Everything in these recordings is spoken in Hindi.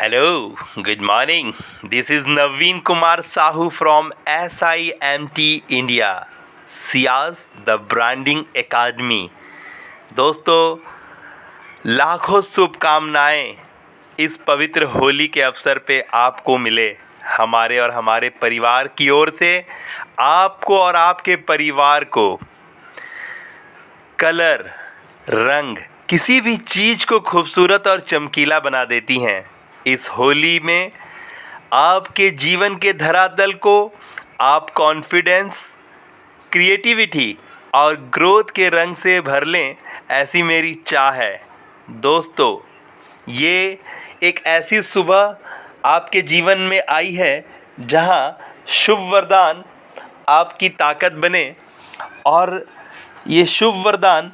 Hello, good morning. This is Naveen Kumar Sahu from SIMT India, Ciaz the branding academy. दोस्तों, लाखों शुभकामनाएं इस पवित्र होली के अवसर पे आपको मिले। हमारे और हमारे परिवार की ओर से आपको और आपके परिवार को कलर, रंग किसी भी चीज़ को खूबसूरत और चमकीला बना देती हैं। इस होली में आपके जीवन के धरातल को आप कॉन्फिडेंस, क्रिएटिविटी और ग्रोथ के रंग से भर लें, ऐसी मेरी चाह है। दोस्तों, ये एक ऐसी सुबह आपके जीवन में आई है जहां शुभ वरदान आपकी ताकत बने और ये शुभ वरदान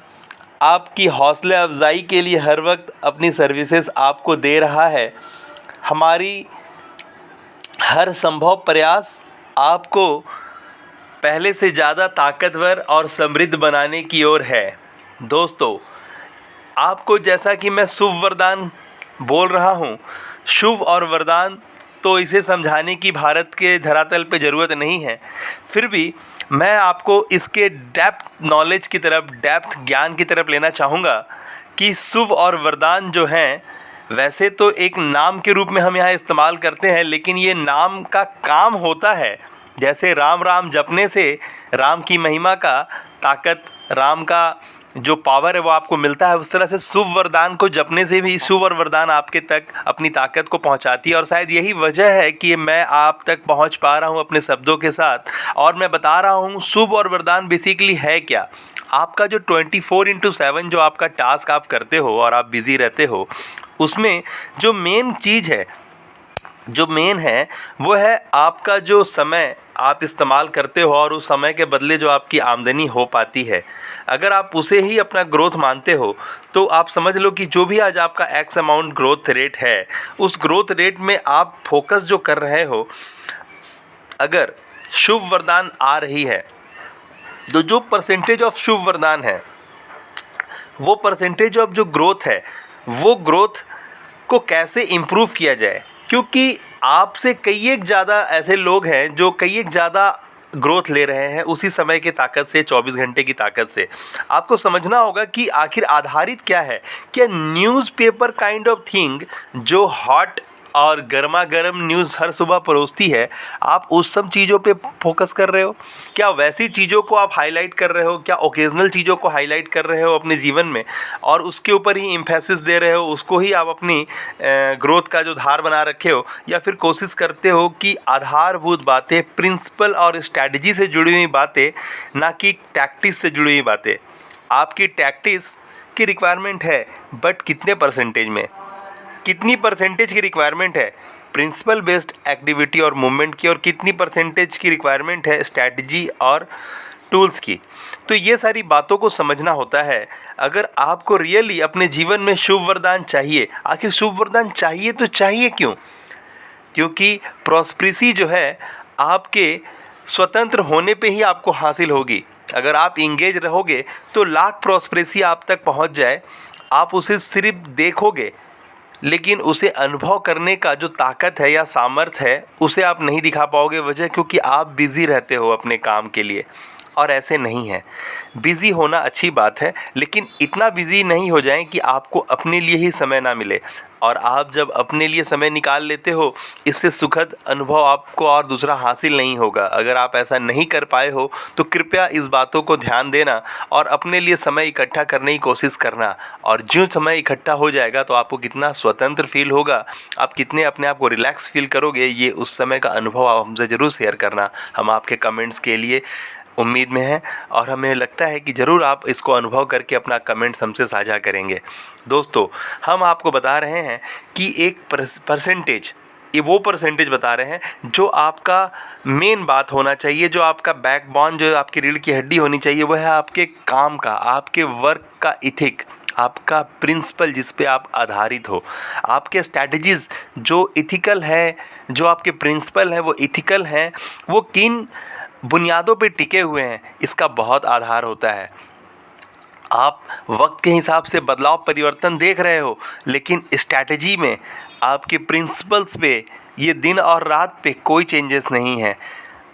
आपकी हौसला अफजाई के लिए हर वक्त अपनी सर्विसेज आपको दे रहा है। हमारी हर संभव प्रयास आपको पहले से ज़्यादा ताकतवर और समृद्ध बनाने की ओर है। दोस्तों, आपको जैसा कि मैं शुभ वरदान बोल रहा हूँ, शुभ और वरदान तो इसे समझाने की भारत के धरातल पे ज़रूरत नहीं है। फिर भी मैं आपको इसके डेप्थ नॉलेज की तरफ, डेप्थ ज्ञान की तरफ लेना चाहूँगा कि शुभ और वरदान जो हैं, वैसे तो एक नाम के रूप में हम यहाँ इस्तेमाल करते हैं, लेकिन ये नाम का काम होता है। जैसे राम राम जपने से राम की महिमा का ताकत, राम का जो पावर है वो आपको मिलता है, उस तरह से शुभ वरदान को जपने से भी शुभ और वरदान आपके तक अपनी ताकत को पहुंचाती है। और शायद यही वजह है कि मैं आप तक पहुंच पा रहा हूं अपने शब्दों के साथ और मैं बता रहा हूं शुभ और वरदान बेसिकली है क्या। आपका जो 24/7 जो आपका टास्क आप करते हो और आप बिज़ी रहते हो, उसमें जो मेन चीज़ है, जो मेन है वो है आपका जो समय आप इस्तेमाल करते हो और उस समय के बदले जो आपकी आमदनी हो पाती है। अगर आप उसे ही अपना ग्रोथ मानते हो तो आप समझ लो कि जो भी आज आपका एक्स अमाउंट ग्रोथ रेट है, उस ग्रोथ रेट में आप फोकस जो कर रहे हो, अगर शुभ वरदान आ रही है तो जो परसेंटेज ऑफ शुभ वरदान है, वो परसेंटेज ऑफ जो ग्रोथ है, वो ग्रोथ को कैसे इम्प्रूव किया जाए। क्योंकि आपसे कई एक ज़्यादा ऐसे लोग हैं जो कई एक ज़्यादा ग्रोथ ले रहे हैं उसी समय की ताकत से, 24 घंटे की ताकत से। आपको समझना होगा कि आखिर आधारित क्या है। क्या न्यूज़पेपर काइंड ऑफ थिंग जो हॉट और गर्मा गर्म न्यूज़ हर सुबह परोसती है, आप उस सब चीज़ों पे फोकस कर रहे हो? क्या वैसी चीज़ों को आप हाईलाइट कर रहे हो? क्या ओकेजनल चीज़ों को हाईलाइट कर रहे हो अपने जीवन में और उसके ऊपर ही एम्फेसिस दे रहे हो, उसको ही आप अपनी ग्रोथ का जो धार बना रखे हो? या फिर कोशिश करते हो कि आधारभूत बातें, प्रिंसिपल और स्ट्रैटेजी से जुड़ी हुई बातें, ना कि टैक्टिस से जुड़ी हुई बातें? आपकी टैक्टिस की रिक्वायरमेंट है, बट कितने परसेंटेज में, कितनी परसेंटेज की रिक्वायरमेंट है प्रिंसिपल बेस्ड एक्टिविटी और मूवमेंट की, और कितनी परसेंटेज की रिक्वायरमेंट है स्ट्रैटेजी और टूल्स की? तो ये सारी बातों को समझना होता है। अगर आपको रियली अपने जीवन में शुभ वरदान चाहिए, आखिर शुभ वरदान चाहिए तो चाहिए क्यों? क्योंकि प्रॉस्पेरिटी जो है आपके स्वतंत्र होने पे ही आपको हासिल होगी। अगर आप इंगेज रहोगे तो लाख प्रॉस्पेरिटी आप तक पहुंच जाए, आप उसे सिर्फ देखोगे, लेकिन उसे अनुभव करने का जो ताकत है या सामर्थ्य है, उसे आप नहीं दिखा पाओगे। वजह क्योंकि आप बिज़ी रहते हो अपने काम के लिए। और ऐसे नहीं है, बिज़ी होना अच्छी बात है, लेकिन इतना बिज़ी नहीं हो जाएं कि आपको अपने लिए ही समय ना मिले। और आप जब अपने लिए समय निकाल लेते हो, इससे सुखद अनुभव आपको और दूसरा हासिल नहीं होगा। अगर आप ऐसा नहीं कर पाए हो तो कृपया इस बातों को ध्यान देना और अपने लिए समय इकट्ठा करने की कोशिश करना। और जो समय इकट्ठा हो जाएगा तो आपको कितना स्वतंत्र फील होगा, आप कितने अपने आप को रिलैक्स फील करोगे, ये उस समय का अनुभव आप हमसे ज़रूर शेयर करना। हम आपके कमेंट्स के लिए उम्मीद में है और हमें लगता है कि ज़रूर आप इसको अनुभव करके अपना कमेंट्स हमसे साझा करेंगे। दोस्तों, हम आपको बता रहे हैं कि एक परसेंटेज, ये वो परसेंटेज बता रहे हैं जो आपका मेन बात होना चाहिए, जो आपका बैकबोन, जो आपकी रीढ़ की हड्डी होनी चाहिए, वह है आपके काम का, आपके वर्क का इथिक, आपका प्रिंसिपल जिस पे आप आधारित हो, आपके स्ट्रैटेजीज़ जो इथिकल है, जो आपके प्रिंसिपल है वो इथिकल हैं, वो किन बुनियादों पे टिके हुए हैं, इसका बहुत आधार होता है। आप वक्त के हिसाब से बदलाव परिवर्तन देख रहे हो, लेकिन स्ट्रैटेजी में आपके प्रिंसिपल्स पे, ये दिन और रात पे कोई चेंजेस नहीं है।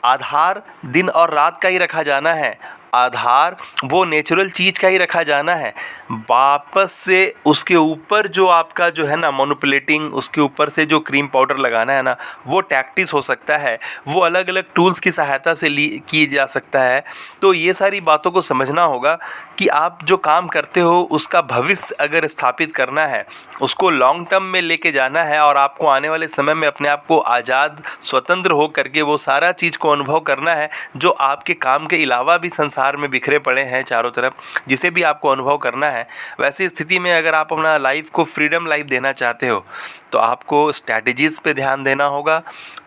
आधार दिन और रात का ही रखा जाना है, आधार वो नेचुरल चीज़ का ही रखा जाना है। वापस से उसके ऊपर जो आपका जो है ना मैनिपुलेटिंग, उसके ऊपर से जो क्रीम पाउडर लगाना है ना, वो टैक्टिस हो सकता है, वो अलग अलग टूल्स की सहायता से की जा सकता है। तो ये सारी बातों को समझना होगा कि आप जो काम करते हो उसका भविष्य अगर स्थापित करना है, उसको लॉन्ग टर्म में लेके जाना है और आपको आने वाले समय में अपने आप को आज़ाद स्वतंत्र हो करके वो सारा चीज़ को अनुभव करना है जो आपके काम के अलावा भी संसार में बिखरे पड़े हैं चारों तरफ, जिसे भी आपको अनुभव करना है। वैसी स्थिति में अगर आप अपना लाइफ को फ्रीडम लाइफ देना चाहते हो तो आपको स्ट्रैटेजीज़ पे ध्यान देना होगा,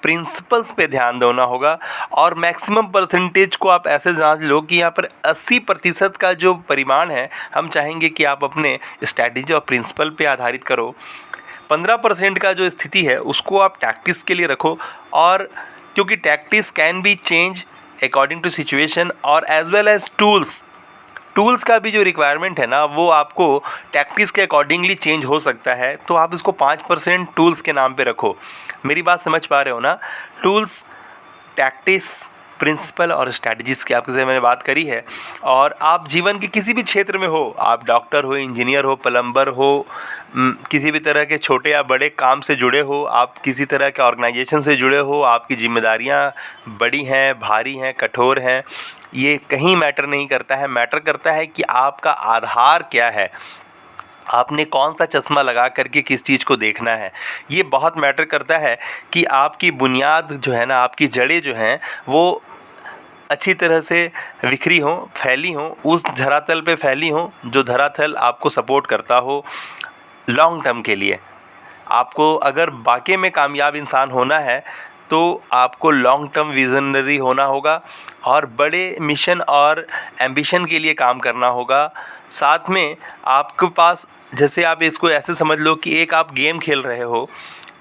प्रिंसिपल्स पे ध्यान देना होगा और मैक्सिमम परसेंटेज को आप ऐसे जांच लो कि यहाँ पर 80% का जो परिमाण है हम चाहेंगे कि आप अपने स्ट्रैटेजी और प्रिंसिपल पे आधारित करो। 15% का जो स्थिति है उसको आप टैक्टिस के लिए रखो, और क्योंकि tactics can be change according to situation और एज वेल एज टूल्स का भी जो रिक्वायरमेंट है ना वो आपको टैक्टिस के अकॉर्डिंगली चेंज हो सकता है। तो आप इसको 5% टूल्स के नाम पे रखो। मेरी बात समझ पा रहे हो ना? टूल्स, टैक्टिस, प्रिंसिपल और स्ट्रैटेजीज़ की आपसे मैंने बात करी है। और आप जीवन के किसी भी क्षेत्र में हो, आप डॉक्टर हो, इंजीनियर हो, प्लम्बर हो, किसी भी तरह के छोटे या बड़े काम से जुड़े हो, आप किसी तरह के ऑर्गेनाइजेशन से जुड़े हो, आपकी जिम्मेदारियां बड़ी हैं, भारी हैं, कठोर हैं, ये कहीं मैटर नहीं करता है। मैटर करता है कि आपका आधार क्या है, आपने कौन सा चश्मा लगा करके किस चीज़ को देखना है। ये बहुत मैटर करता है कि आपकी बुनियाद जो है ना, आपकी जड़ें जो हैं वो अच्छी तरह से बिखरी हों, फैली हों, उस धरातल पे फैली हों जो धरातल आपको सपोर्ट करता हो लॉन्ग टर्म के लिए। आपको अगर वाकई में कामयाब इंसान होना है तो आपको लॉन्ग टर्म विजनरी होना होगा और बड़े मिशन और एम्बिशन के लिए काम करना होगा। साथ में आपके पास, जैसे आप इसको ऐसे समझ लो कि एक आप गेम खेल रहे हो,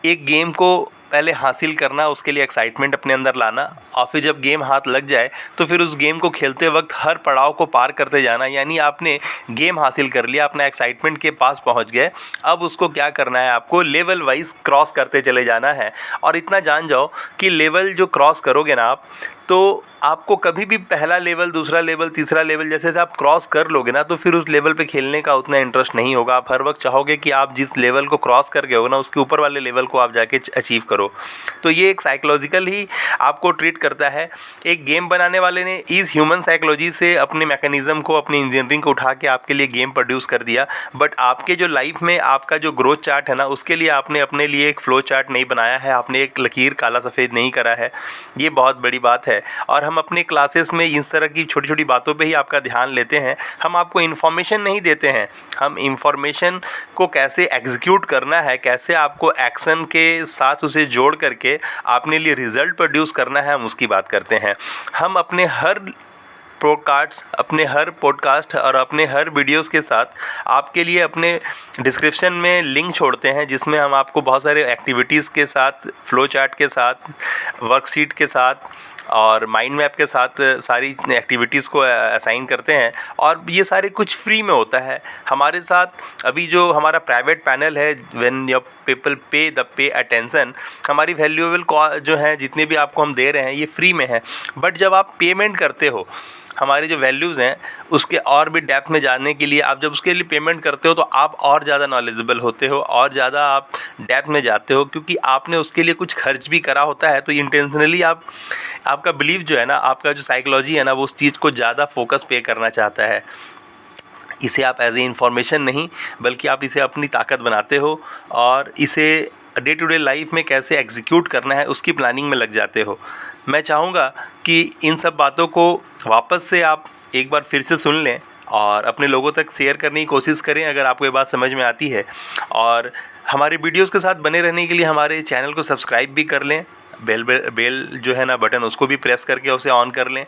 एक गेम को पहले हासिल करना, उसके लिए एक्साइटमेंट अपने अंदर लाना, और फिर जब गेम हाथ लग जाए तो फिर उस गेम को खेलते वक्त हर पड़ाव को पार करते जाना। यानी आपने गेम हासिल कर लिया, अपना एक्साइटमेंट के पास पहुंच गए, अब उसको क्या करना है, आपको लेवल वाइज क्रॉस करते चले जाना है। और इतना जान जाओ कि लेवल जो क्रॉस करोगे ना आप, तो आपको कभी भी पहला लेवल, दूसरा लेवल, तीसरा लेवल जैसे जैसे आप क्रॉस कर लोगे ना तो फिर उस लेवल पे खेलने का उतना इंटरेस्ट नहीं होगा। आप हर वक्त चाहोगे कि आप जिस लेवल को क्रॉस कर गए हो ना उसके ऊपर वाले लेवल को आप जाके अचीव करो। तो ये एक साइकोलॉजिकल ही आपको ट्रीट करता है। एक गेम बनाने वाले ने इस ह्यूमन साइकोलॉजी से अपने मैकेनिज़्म को, अपनी इंजीनियरिंग को उठा के आपके लिए गेम प्रोड्यूस कर दिया। बट आपके जो लाइफ में आपका जो ग्रोथ चार्ट है ना, उसके लिए आपने अपने लिए एक फ्लो चार्ट नहीं बनाया है, आपने एक लकीर काला सफ़ेद नहीं करा है। ये बहुत बड़ी बात है। और हम अपने क्लासेस में इस तरह की छोटी छोटी बातों पे ही आपका ध्यान लेते हैं। हम आपको इन्फॉर्मेशन नहीं देते हैं, हम इन्फॉर्मेशन को कैसे एग्जीक्यूट करना है, कैसे आपको एक्शन के साथ उसे जोड़ करके अपने लिए रिज़ल्ट प्रोड्यूस करना है, हम उसकी बात करते हैं। हम अपने हर पॉडकास्ट और अपने हर वीडियोस के साथ आपके लिए अपने डिस्क्रिप्शन में लिंक छोड़ते हैं, जिसमें हम आपको बहुत सारे एक्टिविटीज़ के साथ, फ्लो चार्ट के साथ, वर्कशीट के साथ और माइंड मैप के साथ सारी एक्टिविटीज़ को असाइन करते हैं। और ये सारे कुछ फ्री में होता है हमारे साथ। अभी जो हमारा प्राइवेट पैनल है, when your people pay attention, हमारी वैल्यूएबल जो हैं जितने भी आपको हम दे रहे हैं ये फ्री में है। बट जब आप पेमेंट करते हो, हमारी जो वैल्यूज़ हैं उसके और भी डेप्थ में जानने के लिए, आप जब उसके लिए पेमेंट करते हो तो आप और ज़्यादा नॉलेजेबल होते हो, और ज़्यादा आप डेप्थ में जाते हो, क्योंकि आपने उसके लिए कुछ खर्च भी करा होता है। तो इंटेंशनली आपका बिलीव जो है ना, आपका जो साइकोलॉजी है ना, वो उस चीज़ को ज़्यादा फोकस पे करना चाहता है। इसे आप एज ए इन्फॉर्मेशन नहीं, बल्कि आप इसे अपनी ताकत बनाते हो और इसे डे टू डे लाइफ में कैसे एग्जीक्यूट करना है उसकी प्लानिंग में लग जाते हो। मैं चाहूँगा कि इन सब बातों को वापस से आप एक बार फिर से सुन लें और अपने लोगों तक शेयर करने की कोशिश करें अगर आपको ये बात समझ में आती है। और हमारे वीडियोस के साथ बने रहने के लिए हमारे चैनल को सब्सक्राइब भी कर लें, बेल जो है ना बटन, उसको भी प्रेस करके उसे ऑन कर लें।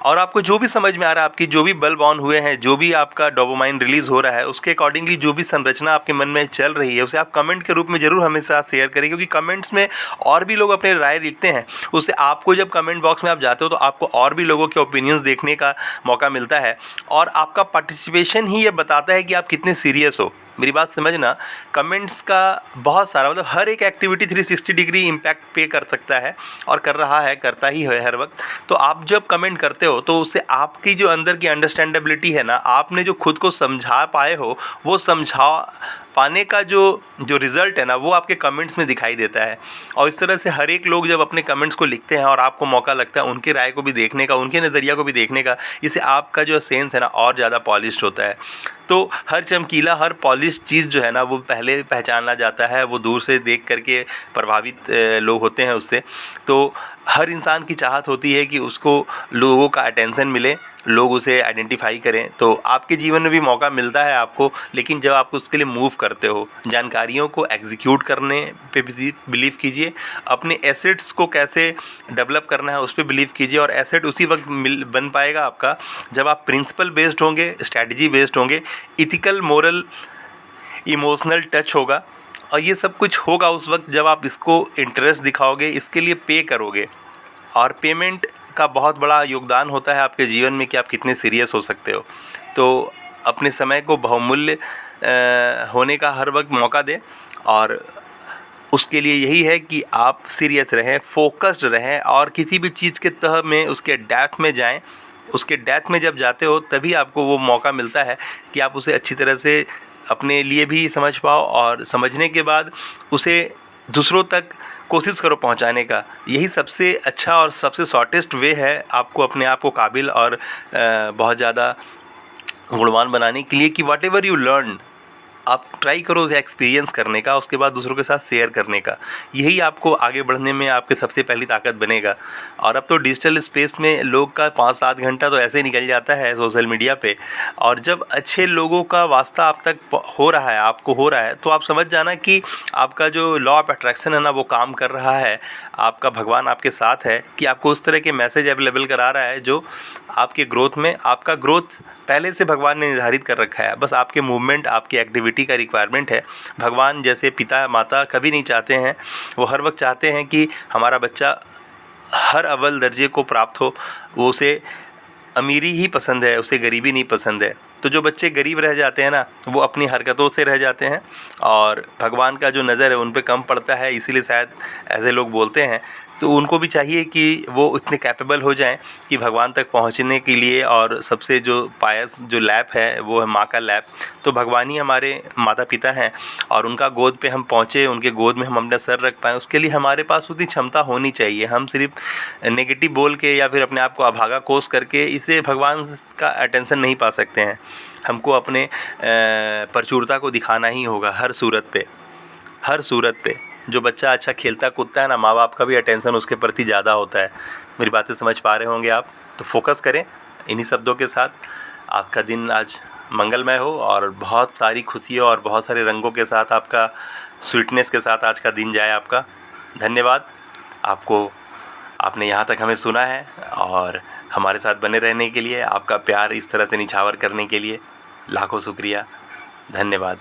और आपको जो भी समझ में आ रहा है, आपकी जो भी बल्ब ऑन हुए हैं, जो भी आपका डोपामाइन रिलीज़ हो रहा है, उसके अकॉर्डिंगली जो भी संरचना आपके मन में चल रही है उसे आप कमेंट के रूप में ज़रूर हमें साथ शेयर करें, क्योंकि कमेंट्स में और भी लोग अपने राय लिखते हैं। उससे आपको जब कमेंट बॉक्स में आप जाते हो तो आपको और भी लोगों के ओपिनियंस देखने का मौका मिलता है, और आपका पार्टिसिपेशन ही ये बताता है कि आप कितने सीरियस हो। मेरी बात समझना, कमेंट्स का बहुत सारा मतलब हर एक एक्टिविटी 360 डिग्री इम्पैक्ट पे कर सकता है और कर रहा है, करता ही है हर वक्त। तो आप जब कमेंट करते हो तो उससे आपकी जो अंदर की अंडरस्टैंडेबिलिटी है ना, आपने जो खुद को समझा पाए हो, वो समझा पाने का जो रिज़ल्ट है ना, वो आपके कमेंट्स में दिखाई देता है। और इस तरह से हर एक लोग जब अपने कमेंट्स को लिखते हैं और आपको मौका लगता है उनकी राय को भी देखने का, उनके नज़रिया को भी देखने का, इससे आपका जो सेंस है ना और ज़्यादा पॉलिश्ड होता है। तो हर चमकीला, हर पॉलिश चीज़ जो है ना, वो पहले पहचाना जाता है, वो दूर से देख करके प्रभावित लोग होते हैं उससे। तो हर इंसान की चाहत होती है कि उसको लोगों का अटेंशन मिले, लोग उसे आइडेंटिफाई करें। तो आपके जीवन में भी मौका मिलता है आपको, लेकिन जब आप उसके लिए मूव करते हो, जानकारियों को एग्जीक्यूट करने पे बिलीव कीजिए, अपने एसेट्स को कैसे डेवलप करना है उस पर बिलीव कीजिए। और एसेट उसी वक्त बन पाएगा आपका जब आप प्रिंसिपल बेस्ड होंगे, स्ट्रैटेजी बेस्ड होंगे, इथिकल, मोरल, इमोशनल टच होगा। और ये सब कुछ होगा उस वक्त जब आप इसको इंटरेस्ट दिखाओगे, इसके लिए पे करोगे। और पेमेंट का बहुत बड़ा योगदान होता है आपके जीवन में कि आप कितने सीरियस हो सकते हो। तो अपने समय को बहुमूल्य होने का हर वक्त मौका दें, और उसके लिए यही है कि आप सीरियस रहें, फोकस्ड रहें, और किसी भी चीज़ के तह में, उसके डेप्थ में जाएं। उसके डेप्थ में जब जाते हो तभी आपको वो मौका मिलता है कि आप उसे अच्छी तरह से अपने लिए भी समझ पाओ, और समझने के बाद उसे दूसरों तक कोशिश करो पहुंचाने का। यही सबसे अच्छा और सबसे शॉर्टेस्ट वे है आपको अपने आप को काबिल और बहुत ज़्यादा गुणवान बनाने के लिए, कि वॉट एवर यू लर्न, आप ट्राई करो उसे एक्सपीरियंस करने का, उसके बाद दूसरों के साथ शेयर करने का। यही आपको आगे बढ़ने में आपके सबसे पहली ताकत बनेगा। और अब तो डिजिटल स्पेस में लोग का 5-7 घंटा तो ऐसे ही निकल जाता है सोशल मीडिया पे। और जब अच्छे लोगों का वास्ता आप तक हो रहा है, आपको हो रहा है, तो आप समझ जाना कि आपका जो लॉ ऑफ अट्रैक्शन है ना, वो काम कर रहा है। आपका भगवान आपके साथ है कि आपको उस तरह के मैसेज अवेलेबल करा रहा है जो आपके ग्रोथ में, आपका ग्रोथ पहले से भगवान ने निर्धारित कर रखा है। बस आपके मूवमेंट, आपकी एक्टिविटी का रिक्वायरमेंट है। भगवान जैसे पिता माता कभी नहीं चाहते हैं, वो हर वक्त चाहते हैं कि हमारा बच्चा हर अव्वल दर्जे को प्राप्त हो। वो उसे अमीरी ही पसंद है, उसे गरीबी नहीं पसंद है। तो जो बच्चे गरीब रह जाते हैं ना, वो अपनी हरकतों से रह जाते हैं, और भगवान का जो नज़र है उन पे कम पड़ता है, इसीलिए शायद ऐसे लोग बोलते हैं। तो उनको भी चाहिए कि वो इतने कैपेबल हो जाएं कि भगवान तक पहुंचने के लिए, और सबसे जो पायस जो लैप है वो है माँ का लैप। तो भगवान ही हमारे माता पिता हैं, और उनका गोद पे हम पहुँचे, उनके गोद में हम अपना सर रख पाएँ, उसके लिए हमारे पास उतनी क्षमता होनी चाहिए। हम सिर्फ नेगेटिव बोल के या फिर अपने आप को अभागा कोस करके इससे भगवान का अटेंशन नहीं पा सकते हैं। हमको अपने प्रचुरता को दिखाना ही होगा हर सूरत पे, हर सूरत पे। जो बच्चा अच्छा खेलता कूदता है ना, माँ बाप का भी अटेंशन उसके प्रति ज़्यादा होता है। मेरी बातें समझ पा रहे होंगे आप। तो फोकस करें इन्हीं शब्दों के साथ। आपका दिन आज मंगलमय हो, और बहुत सारी खुशियों और बहुत सारे रंगों के साथ, आपका स्वीटनेस के साथ आज का दिन जाए आपका। धन्यवाद आपको, आपने यहाँ तक हमें सुना है, और हमारे साथ बने रहने के लिए, आपका प्यार इस तरह से निछावर करने के लिए लाखों शुक्रिया। धन्यवाद।